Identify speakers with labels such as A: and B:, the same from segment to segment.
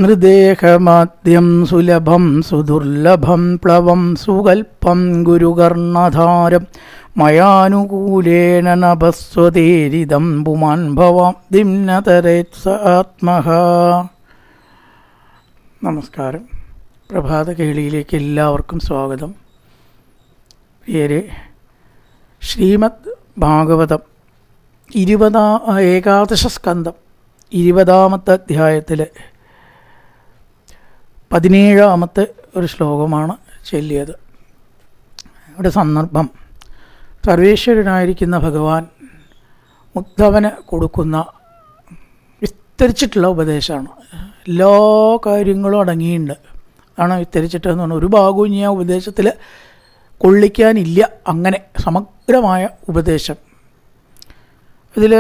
A: നൃദേഹമാദ്യം സുലഭം സുദുർലഭം പ്ലവം സുകൽപ്പം ഗുരുകർണധാരം മയാനുകൂലേന നഭസ്വതേരിതം പുമാൻ ഭവാം ദിംനതരേത്സ ആത്മഹ. നമസ്കാരം. പ്രഭാത കേളിയിലേക്ക് എല്ലാവർക്കും സ്വാഗതം. പേര് ശ്രീമദ് ഭാഗവതം 20 സ്കന്ധം 20-ാമത്തെ അധ്യായത്തിലെ 17-ാമത്തെ ഒരു ശ്ലോകമാണ് ചൊല്ലിയത്. ഇവിടെ സന്ദർഭം സർവേശ്വരനായിരിക്കുന്ന ഭഗവാൻ ഉദ്ധവന് കൊടുക്കുന്ന വിസ്തരിച്ചിട്ടുള്ള ഉപദേശമാണ്. എല്ലാ കാര്യങ്ങളും അടങ്ങിയിട്ടുണ്ട്. ആണ് വിസ്തരിച്ചിട്ടെന്ന് പറഞ്ഞാൽ ഒരു ഭാഗവും ഇനി ആ ഉപദേശത്തിൽ കൊള്ളിക്കാനില്ല. അങ്ങനെ സമഗ്രമായ ഉപദേശം. ഇതിൽ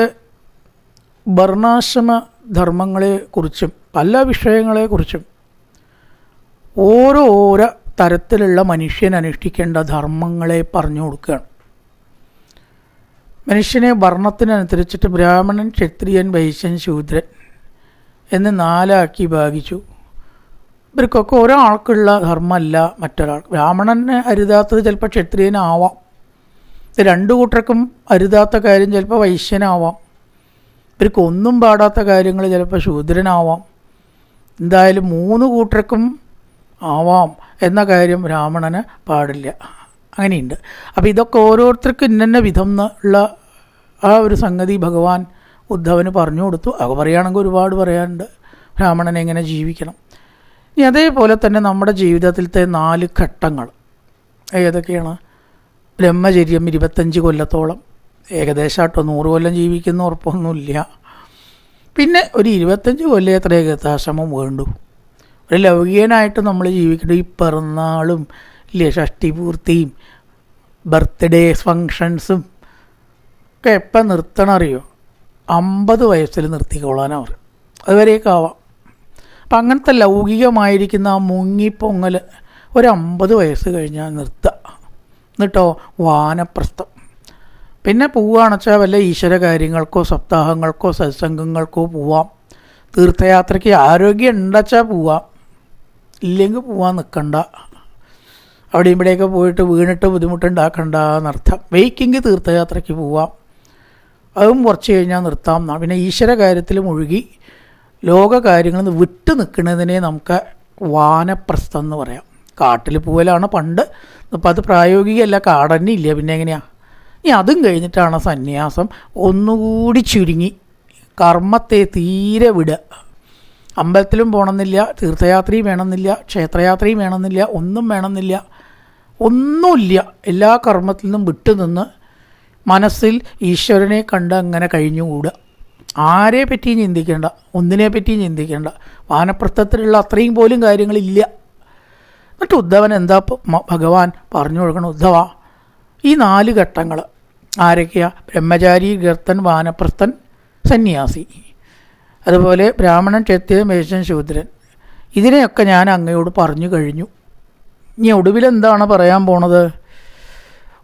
A: വർണ്ണാശ്രമ ധർമ്മങ്ങളെക്കുറിച്ചും പല വിഷയങ്ങളെക്കുറിച്ചും ഓരോരോ തരത്തിലുള്ള മനുഷ്യൻ അനുഷ്ഠിക്കേണ്ട ധർമ്മങ്ങളെ പറഞ്ഞു കൊടുക്കുകയാണ്. മനുഷ്യനെ വർണ്ണത്തിനനുസരിച്ചിട്ട് ബ്രാഹ്മണൻ, ക്ഷത്രിയൻ, വൈശ്യൻ, ശൂദ്രൻ എന്ന് 4 ഭാഗിച്ചു. ഇവർക്കൊക്കെ ഒരാൾക്കുള്ള ധർമ്മമല്ല മറ്റൊരാൾ. ബ്രാഹ്മണന് അരുതാത്തത് ചിലപ്പോൾ ക്ഷത്രിയനാവാം. ഇത് 2 കൂട്ടർക്കും അരുതാത്ത കാര്യം ചിലപ്പോൾ വൈശ്യനാവാം. ഇവർക്ക് ഒന്നും പാടാത്ത കാര്യങ്ങൾ ചിലപ്പോൾ ശൂദ്രനാവാം. എന്തായാലും 3 കൂട്ടർക്കും ആവാം എന്ന കാര്യം ബ്രാഹ്മണന് പാടില്ല. അങ്ങനെയുണ്ട്. അപ്പോൾ ഇതൊക്കെ ഓരോരുത്തർക്കും ഇന്ന വിധം എന്നുള്ള ആ ഒരു സംഗതി ഭഗവാൻ ഉദ്ധവന് പറഞ്ഞു കൊടുത്തു. അത് പറയുകയാണെങ്കിൽ ഒരുപാട് പറയാനുണ്ട്. ബ്രാഹ്മണനെ എങ്ങനെ ജീവിക്കണം. ഇനി അതേപോലെ തന്നെ നമ്മുടെ ജീവിതത്തിലത്തെ 4 ഘട്ടങ്ങൾ ഏതൊക്കെയാണ്? ബ്രഹ്മചര്യം 25 കൊല്ലത്തോളം, ഏകദേശമായിട്ടോ 100 കൊല്ലം ജീവിക്കുന്ന ഉറപ്പൊന്നുമില്ല. പിന്നെ ഒരു 25 കൊല്ലം എത്ര ഏകദേശമോ വേണ്ടു. ഒരു ലൗകികനായിട്ട് നമ്മൾ ജീവിക്കേണ്ടത് ഈ പിറന്നാളും ഇല്ലേ, ഷഷ്ടിപൂർത്തിയും ബർത്ത്ഡേ ഫങ്ഷൻസും ഒക്കെ എപ്പം നിർത്തണം അറിയോ? 50 വയസ്സിൽ നിർത്തിക്കോളാനാണ് പറയും. അതുവരെയൊക്കെ ആവാം. അപ്പം അങ്ങനത്തെ ലൗകികമായിരിക്കുന്ന ആ മുങ്ങിപ്പൊങ്ങൽ ഒരു 50 വയസ്സ് കഴിഞ്ഞാൽ നിർത്തുക. എന്നിട്ടോ വാനപ്രസ്ഥം. പിന്നെ പോവുകയാണെന്ന് വെച്ചാൽ വല്ല ഈശ്വര കാര്യങ്ങൾക്കോ സപ്താഹങ്ങൾക്കോ സത്സംഗങ്ങൾക്കോ പോവാം. തീർത്ഥയാത്രയ്ക്ക് ആരോഗ്യം ഉണ്ടെച്ചാൽ പോവാം, ഇല്ലെങ്കിൽ പോവാൻ നിൽക്കണ്ട. അവിടെ ഇവിടെയൊക്കെ പോയിട്ട് വീണിട്ട് ബുദ്ധിമുട്ടുണ്ടാക്കണ്ട എന്നർത്ഥം. വെയ്ക്കെങ്കിൽ തീർത്ഥയാത്രയ്ക്ക് പോവാം, അതും കുറച്ച് കഴിഞ്ഞാൽ നിർത്താം എന്നാണ്. പിന്നെ ഈശ്വര കാര്യത്തിൽ മുഴുകി ലോക കാര്യങ്ങളിൽ നിന്ന് വിട്ടു നിൽക്കുന്നതിനെ നമുക്ക് വാനപ്രസ്ഥം എന്ന് പറയാം. കാട്ടിൽ പോകലാണ് പണ്ട്. ഇപ്പം അത് പ്രായോഗികമല്ല, കാടന്നെ ഇല്ല. പിന്നെ എങ്ങനെയാണ്? ഇനി അതും കഴിഞ്ഞിട്ടാണ് സന്യാസം. ഒന്നുകൂടി ചുരുങ്ങി കർമ്മത്തെ തീരെ വിടുക. അമ്പലത്തിലും പോകണമെന്നില്ല, തീർത്ഥയാത്രയും വേണമെന്നില്ല, ക്ഷേത്രയാത്രയും വേണമെന്നില്ല, ഒന്നും വേണമെന്നില്ല, ഒന്നുമില്ല. എല്ലാ കർമ്മത്തിൽ നിന്നും വിട്ടുനിന്ന് മനസ്സിൽ ഈശ്വരനെ കണ്ട് അങ്ങനെ കഴിഞ്ഞുകൂടുക. ആരെ പറ്റിയും ചിന്തിക്കേണ്ട, ഒന്നിനെ പറ്റിയും ചിന്തിക്കേണ്ട. വാനപ്രസ്ഥത്തിലുള്ള അത്രയും പോലും കാര്യങ്ങളില്ല. എന്നിട്ട് ഉദ്ധവൻ എന്താ ഭഗവാൻ പറഞ്ഞു കൊടുക്കണം? ഉദ്ധവ, ഈ 4 ഘട്ടങ്ങൾ ആരൊക്കെയാ? ബ്രഹ്മചാരി, ഗർത്തൻ, വാനപ്രസ്ഥൻ, സന്യാസി. അതുപോലെ ബ്രാഹ്മണൻ, ക്ഷത്രിയൻ, വൈശ്യൻ, ശൂദ്രൻ. ഇതിനെയൊക്കെ ഞാൻ അങ്ങയോട് പറഞ്ഞു കഴിഞ്ഞു. ഇനി ഒടുവിലെന്താണ് പറയാൻ പോണത്?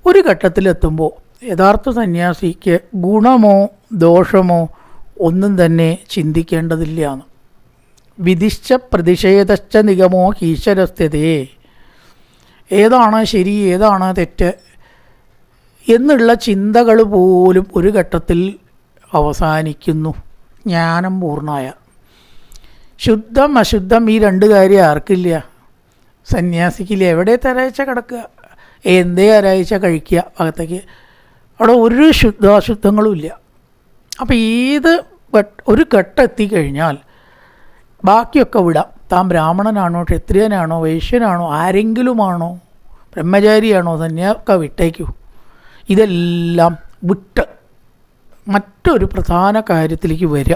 A: ഒരു ഘട്ടത്തിലെത്തുമ്പോൾ യഥാർത്ഥ സന്യാസിക്ക് ഗുണമോ ദോഷമോ ഒന്നും തന്നെ ചിന്തിക്കേണ്ടതില്ല എന്ന്. വിധിശ്ച പ്രതിഷേധശ്ച നിഗമോ ഈശ്വരസ്ഥിതേ. ഏതാണ് ശരി, ഏതാണ് തെറ്റ് എന്നുള്ള ചിന്തകൾ പോലും ഒരു ഘട്ടത്തിൽ അവസാനിക്കുന്നു. ജ്ഞാനം പൂർണ്ണമായ. ശുദ്ധം അശുദ്ധം ഈ 2 കാര്യം ആർക്കില്ല? സന്യാസിക്കില്ല. എവിടെ തരാഴ്ച കിടക്കുക, എന്തേ ഒരാഴ്ച കഴിക്കുക ഭാഗത്തേക്ക്. അവിടെ ഒരു അശുദ്ധങ്ങളും ഇല്ല. അപ്പോൾ ഒരു ഘട്ടം എത്തിക്കഴിഞ്ഞാൽ ബാക്കിയൊക്കെ വിടാം. താൻ ബ്രാഹ്മണനാണോ, ക്ഷത്രിയനാണോ, വൈശ്യനാണോ, ആരെങ്കിലുമാണോ, ബ്രഹ്മചാരിയാണോ, സന്യാസമൊക്കെ വിട്ടേക്കൂ. ഇതെല്ലാം വിട്ട് മറ്റൊരു പ്രധാന കാര്യത്തിലേക്ക് വരിക.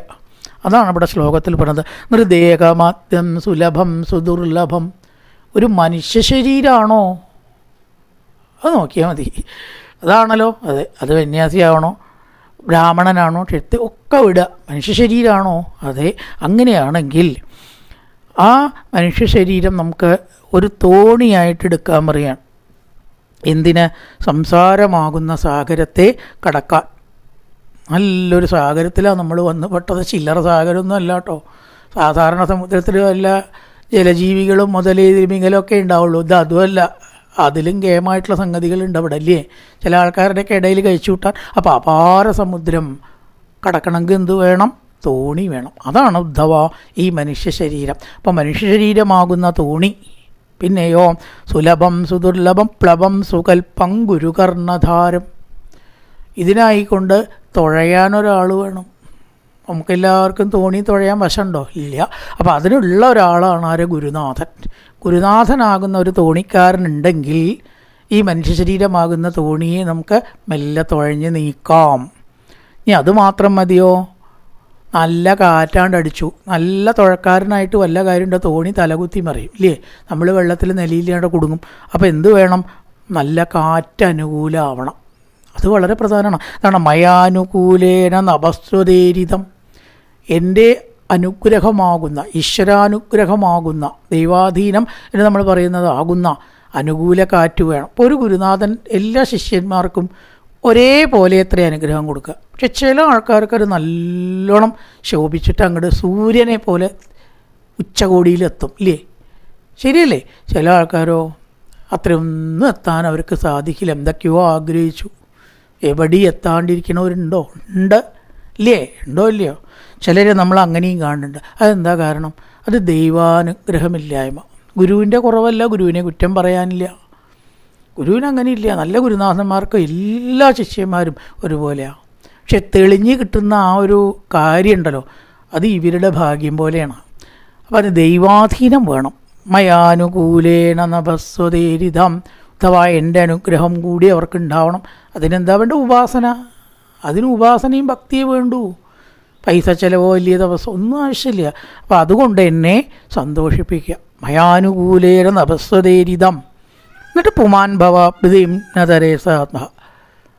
A: അതാണ് ഇവിടെ ശ്ലോകത്തിൽ പറഞ്ഞത്. നൃദേഹമാദ്യം സുലഭം സുദുർലഭം. ഒരു മനുഷ്യ ശരീരമാണോ? അത് നോക്കിയാൽ മതി. അതാണല്ലോ അതെ. അത് സന്യാസിയാവണോ, ബ്രാഹ്മണനാണോ, ക്ഷത്രിയ ഒക്കെ വിടുക. മനുഷ്യ ശരീരമാണോ? അതെ. അങ്ങനെയാണെങ്കിൽ ആ മനുഷ്യ ശരീരം നമുക്ക് ഒരു തോണിയായിട്ടെടുക്കാൻ പറയുകയാണ്. എന്തിന്? സംസാരമാകുന്ന സാഗരത്തെ കടക്കാൻ. നല്ലൊരു സാഗരത്തിലാണ് നമ്മൾ വന്ന് പെട്ടത്. ചില്ലറ സാഗരമൊന്നും അല്ല കേട്ടോ. സാധാരണ സമുദ്രത്തിൽ വല്ല ജലജീവികളും തിമിംഗലമൊക്കെ ഉണ്ടാവുള്ളൂ. ഇത് അതുമല്ല, അതിലും ഗേമായിട്ടുള്ള സംഗതികളുണ്ട് അവിടെ അല്ലേ. ചില ആൾക്കാരുടെയൊക്കെ ഇടയിൽ കഴിച്ചു കൂട്ടാൻ. അപ്പോൾ അപാര സമുദ്രം കടക്കണമെങ്കിൽ എന്ത് വേണം? തോണി വേണം. അതാണ് ഉദ്ധവ ഈ മനുഷ്യ ശരീരം. അപ്പോൾ മനുഷ്യ ശരീരമാകുന്ന തോണി, പിന്നെയോ സുലഭം സുദുർലഭം പ്ലവം സുകൽപ്പം ഗുരുകർണധാരം. ഇതിനായിക്കൊണ്ട് തുഴയാനൊരാൾ വേണം. നമുക്കെല്ലാവർക്കും തോണി തുഴയാൻ വശമുണ്ടോ? ഇല്ല. അപ്പോൾ അതിനുള്ള ഒരാളാണ് ആര്? ഗുരുനാഥൻ. ഗുരുനാഥനാകുന്ന ഒരു തോണിക്കാരനുണ്ടെങ്കിൽ ഈ മനുഷ്യ ശരീരമാകുന്ന തോണിയെ നമുക്ക് മെല്ലെ തുഴഞ്ഞ് നീക്കാം. ഇനി അതുമാത്രം മതിയോ? നല്ല കാറ്റാണ്ടടിച്ചു, നല്ല തുഴക്കാരനായിട്ട് വല്ല കാര്യമുണ്ടോ? തോണി തലകുത്തി മറിയും ഇല്ലേ? നമ്മൾ വെള്ളത്തിൽ നിലയില്ലാണ്ട് കുടുങ്ങും. അപ്പോൾ എന്ത് വേണം? നല്ല കാറ്റ് അനുകൂലമാവണം. അത് വളരെ പ്രധാനമാണ്. അതാണ് മയാനുകൂലേന നഭസ്വതേരിതം. എൻ്റെ അനുഗ്രഹമാകുന്ന, ഈശ്വരാനുഗ്രഹമാകുന്ന, ദൈവാധീനം എന്ന് നമ്മൾ പറയുന്നത് ആകുന്ന അനുകൂല കാറ്റ് വേണം. ഇപ്പോൾ ഒരു ഗുരുനാഥൻ എല്ലാ ശിഷ്യന്മാർക്കും ഒരേപോലെ എത്ര അനുഗ്രഹം കൊടുക്കുക. പക്ഷെ ചില ആൾക്കാർക്ക് അത് നല്ലോണം ശോഭിച്ചിട്ട് അങ്ങോട്ട് സൂര്യനെ പോലെ ഉച്ചകോടിയിലെത്തും ഇല്ലേ? ശരിയല്ലേ? ചില ആൾക്കാരോ അത്രയൊന്നും എത്താൻ അവർക്ക് സാധിക്കില്ല. എന്തൊക്കെയോ ആഗ്രഹിച്ചു, എവിടെയും എത്താണ്ടിരിക്കണവരുണ്ടോ? ഉണ്ട് ഇല്ലേ? ഉണ്ടോ ഇല്ലയോ? ചിലരെ നമ്മൾ അങ്ങനെയും കാണുന്നുണ്ട്. അതെന്താ കാരണം? അത് ദൈവാനുഗ്രഹമില്ലായ്മ. ഗുരുവിൻ്റെ കുറവല്ല, ഗുരുവിനെ കുറ്റം പറയാനില്ല. ഗുരുവിന് അങ്ങനെ ഇല്ല. നല്ല ഗുരുനാഥന്മാർക്ക് എല്ലാ ശിഷ്യന്മാരും ഒരുപോലെയാണ്. പക്ഷെ തെളിഞ്ഞ് കിട്ടുന്ന ആ ഒരു കാര്യമുണ്ടല്ലോ, അത് ഇവരുടെ ഭാഗ്യം പോലെയാണ്. അപ്പം അത് ദൈവാധീനം വേണം. മയാനുകൂലേന നഭസ്വതേരിതം, അഥവാ എൻ്റെ അനുഗ്രഹം കൂടി അവർക്ക് ഉണ്ടാവണം. അതിനെന്താ വേണ്ട? ഉപാസന. അതിന് ഉപാസനയും ഭക്തിയേ വേണ്ടൂ. പൈസ ചിലവോ വലിയ തപസ്സോ ഒന്നും ആവശ്യമില്ല. അപ്പോൾ അതുകൊണ്ട് എന്നെ സന്തോഷിപ്പിക്കുക. മയാനുകൂലേന നഭസ്വതേരിതം. എന്നിട്ട് പുമാൻ ഭവാബ്ദിം നതരേസാത്മ.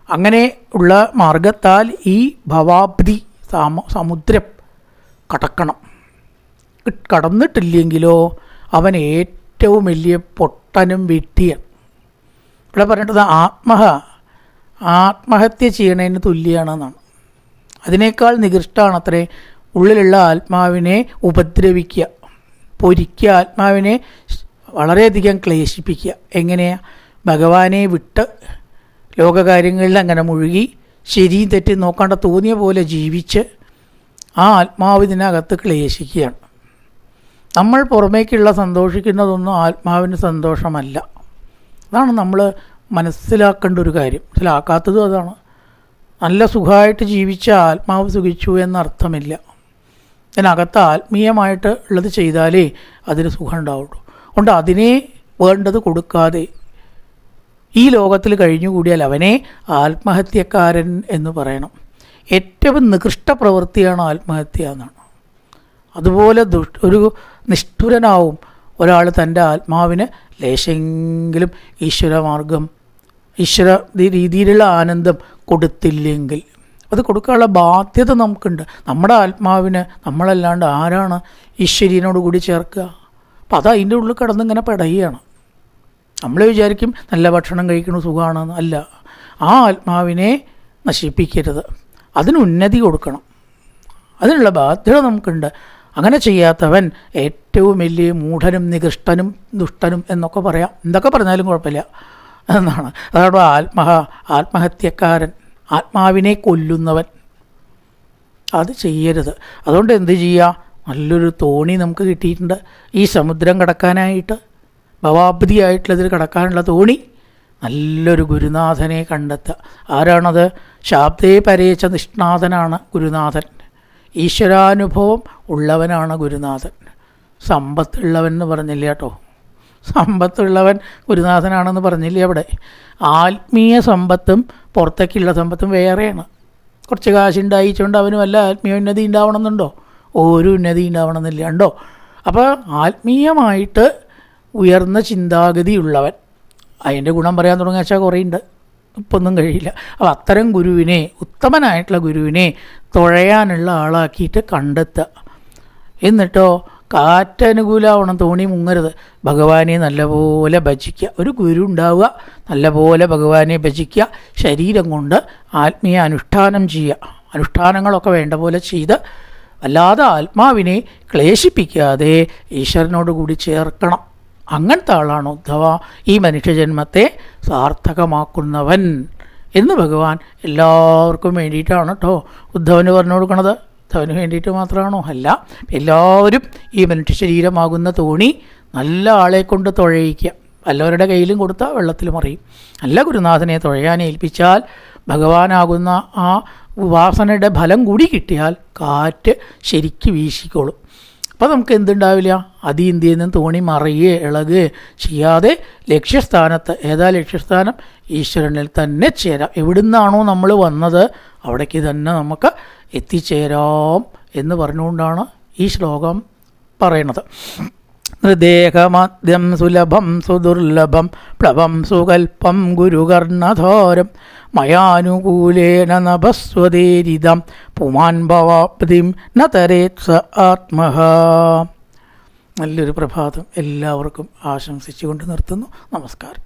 A: അങ്ങനെ ഉള്ള മാർഗത്താൽ ഈ ഭവാബ്ദി സമുദ്രം കടക്കണം. കടന്നിട്ടില്ലെങ്കിലോ അവൻ ഏറ്റവും വലിയ പൊട്ടനും വെട്ടിയൻ. ഇവിടെ പറഞ്ഞിട്ടത് ആത്മഹത്യ ചെയ്യണതിന് തുല്യമാണെന്നാണ്. അതിനേക്കാൾ നികൃഷ്ടമാണത്രേ ഉള്ളിലുള്ള ആത്മാവിനെ ഉപദ്രവിക്കുക, പൊരിക്കുക, ആത്മാവിനെ വളരെയധികം ക്ലേശിപ്പിക്കുക. എങ്ങനെയാണ്? ഭഗവാനെ വിട്ട് ലോകകാര്യങ്ങളിൽ അങ്ങനെ മുഴുകി ശരിയും തെറ്റും നോക്കാണ്ട തോന്നിയ പോലെ ജീവിച്ച് ആ ആത്മാവ് ഇതിനകത്ത് ക്ലേശിക്കുകയാണ്. നമ്മൾ പുറമേക്കുള്ള സന്തോഷിക്കുന്നതൊന്നും ആത്മാവിന് സന്തോഷമല്ല. അതാണ് നമ്മൾ മനസ്സിലാക്കേണ്ട ഒരു കാര്യം. മനസ്സിലാക്കാത്തതും അതാണ്. നല്ല സുഖമായിട്ട് ജീവിച്ച ആത്മാവ് സുഖിച്ചു എന്നർത്ഥമില്ല. ഇതിനകത്ത് ആത്മീയമായിട്ട് ഉള്ളത് ചെയ്താലേ അതിന് സുഖം ഉണ്ടാവുള്ളൂ. അതുകൊണ്ട് അതിനെ വേണ്ടത് കൊടുക്കാതെ ഈ ലോകത്തിൽ കഴിഞ്ഞുകൂടിയാൽ അവനെ ആത്മഹത്യക്കാരൻ എന്ന് പറയണം. ഏറ്റവും നികൃഷ്ട പ്രവൃത്തിയാണ് ആത്മഹത്യ എന്നാണ്. അതുപോലെ ഒരു നിഷ്ഠുരനാവും ഒരാൾ തൻ്റെ ആത്മാവിന് ലേശെങ്കിലും ഈശ്വരമാർഗം, ഈശ്വര രീതിയിലുള്ള ആനന്ദം കൊടുത്തില്ലെങ്കിൽ. അത് കൊടുക്കാനുള്ള ബാധ്യത നമുക്കുണ്ട്. നമ്മുടെ ആത്മാവിന് നമ്മളല്ലാണ്ട് ആരാണ് ഈശ്വരീനോട് കൂടി ചേർക്കുക? അപ്പം അത് അതിൻ്റെ ഉള്ളിൽ കിടന്നിങ്ങനെ പെടയുകയാണ്. നമ്മൾ വിചാരിക്കും നല്ല ഭക്ഷണം കഴിക്കണ സുഖമാണെന്ന്. അല്ല, ആ ആത്മാവിനെ നശിപ്പിക്കരുത്, അതിന് ഉന്നതി കൊടുക്കണം. അതിനുള്ള ബാധ്യത നമുക്കുണ്ട്. അങ്ങനെ ചെയ്യാത്തവൻ ഏറ്റവും വലിയ മൂഢനും നികൃഷ്ടനും ദുഷ്ടനും എന്നൊക്കെ പറയാം. എന്തൊക്കെ പറഞ്ഞാലും കുഴപ്പമില്ല എന്നാണ്. അതാണ് ആത്മഹത്യക്കാരൻ, ആത്മാവിനെ കൊല്ലുന്നവൻ. അത് ചെയ്യരുത്. അതുകൊണ്ട് എന്ത് ചെയ്യുക? നല്ലൊരു തോണി നമുക്ക് കിട്ടിയിട്ടുണ്ട് ഈ സമുദ്രം കടക്കാനായിട്ട്. ഭവാബ്ദിയായിട്ടുള്ളതിൽ കടക്കാനുള്ള തോണി. നല്ലൊരു ഗുരുനാഥനെ കണ്ടെത്തുക. ആരാണത്? ശാബ്ദേ പരേച്ച നിഷ്ണാഥനാണ് ഗുരുനാഥൻ. ഈശ്വരാനുഭവം ഉള്ളവനാണ് ഗുരുനാഥൻ. സമ്പത്തുള്ളവൻ എന്ന് പറഞ്ഞില്ല കേട്ടോ. സമ്പത്തുള്ളവൻ ഗുരുനാഥനാണെന്ന് പറഞ്ഞില്ലേ അവിടെ. ആത്മീയ സമ്പത്തും പുറത്തേക്കുള്ള സമ്പത്തും വേറെയാണ്. കുറച്ച് കാശുണ്ടായിച്ചുകൊണ്ട് അവന് വല്ല ആത്മീയ ഉന്നതി ഉണ്ടാവണമെന്നുണ്ടോ? ഒരു ഉന്നതി ഉണ്ടാവണമെന്നില്ല. ഉണ്ടോ? അപ്പോൾ ആത്മീയമായിട്ട് ഉയർന്ന ചിന്താഗതിയുള്ളവൻ, അതിൻ്റെ ഗുണം പറയാൻ തുടങ്ങിയാൽ കുറേ ഉണ്ട്, ഇപ്പം ഒന്നും കഴിയില്ല. അപ്പോൾ അത്തരം ഗുരുവിനെ, ഉത്തമനായിട്ടുള്ള ഗുരുവിനെ തുഴയാനുള്ള ആളാക്കിയിട്ട് കണ്ടെത്തുക. എന്നിട്ടോ കാറ്റനുകൂലമാവണം, തോണി മുങ്ങരുത്. ഭഗവാനെ നല്ലപോലെ ഭജിക്കുക. ഒരു ഗുരു ഉണ്ടാവുക, നല്ലപോലെ ഭഗവാനെ ഭജിക്കുക. ശരീരം കൊണ്ട് ആത്മീയ അനുഷ്ഠാനം ചെയ്യുക. അനുഷ്ഠാനങ്ങളൊക്കെ വേണ്ട പോലെ ചെയ്ത് അല്ലാതെ ആത്മാവിനെ ക്ലേശിപ്പിക്കാതെ ഈശ്വരനോട് കൂടി ചേർക്കണം. അങ്ങനത്തെ ആളാണ് ഉദ്ധവ, ഈ മനുഷ്യജന്മത്തെ സാർത്ഥകമാക്കുന്നവൻ എന്ന് ഭഗവാൻ എല്ലാവർക്കും വേണ്ടിയിട്ടാണ് കേട്ടോ ഉദ്ധവന് പറഞ്ഞു കൊടുക്കണത്. ഉദ്ധവന് വേണ്ടിയിട്ട് മാത്രമാണോ? അല്ല, എല്ലാവരും ഈ മനുഷ്യ ശരീരമാകുന്ന തോണി നല്ല ആളെ കൊണ്ട് തുഴയിക്കുക. വല്ലവരുടെ കയ്യിലും കൊടുത്താൽ വെള്ളത്തിൽ മറിയും. നല്ല ഗുരുനാഥനെ തുഴയാൻ ഏൽപ്പിച്ചാൽ ഭഗവാനാകുന്ന ആ ഉപാസനയുടെ ഫലം കൂടി കിട്ടിയാൽ കാറ്റ് ശരിക്ക് വീശിക്കോളും. അപ്പോൾ നമുക്ക് എന്തുണ്ടാവില്ല, അതീന്ത്യയിൽ നിന്ന് തോണി മറിയുകയോ ഇളകുകയോ ചെയ്യാതെ ലക്ഷ്യസ്ഥാനത്ത്, ഏതാ ലക്ഷ്യസ്ഥാനം? ഈശ്വരനിൽ തന്നെ ചേരാം. എവിടുന്നാണോ നമ്മൾ വന്നത് അവിടേക്ക് തന്നെ നമുക്ക് എത്തിച്ചേരാം എന്ന് പറഞ്ഞുകൊണ്ടാണ് ഈ ശ്ലോകം പറയണത്. നൃദേഹമദ്യം സുലഭം സുദുർലഭം പ്ലവം സുകൽപ്പം ഗുരുകർണധാരം മയാനുകൂലേന നഭസ്വതേരിതം പുമാൻ ഭവാപ്തിം നതരേത് സ ആത്മഹ. നല്ലൊരു പ്രഭാതം എല്ലാവർക്കും ആശംസിച്ചുകൊണ്ട് നിർത്തുന്നു. നമസ്കാരം.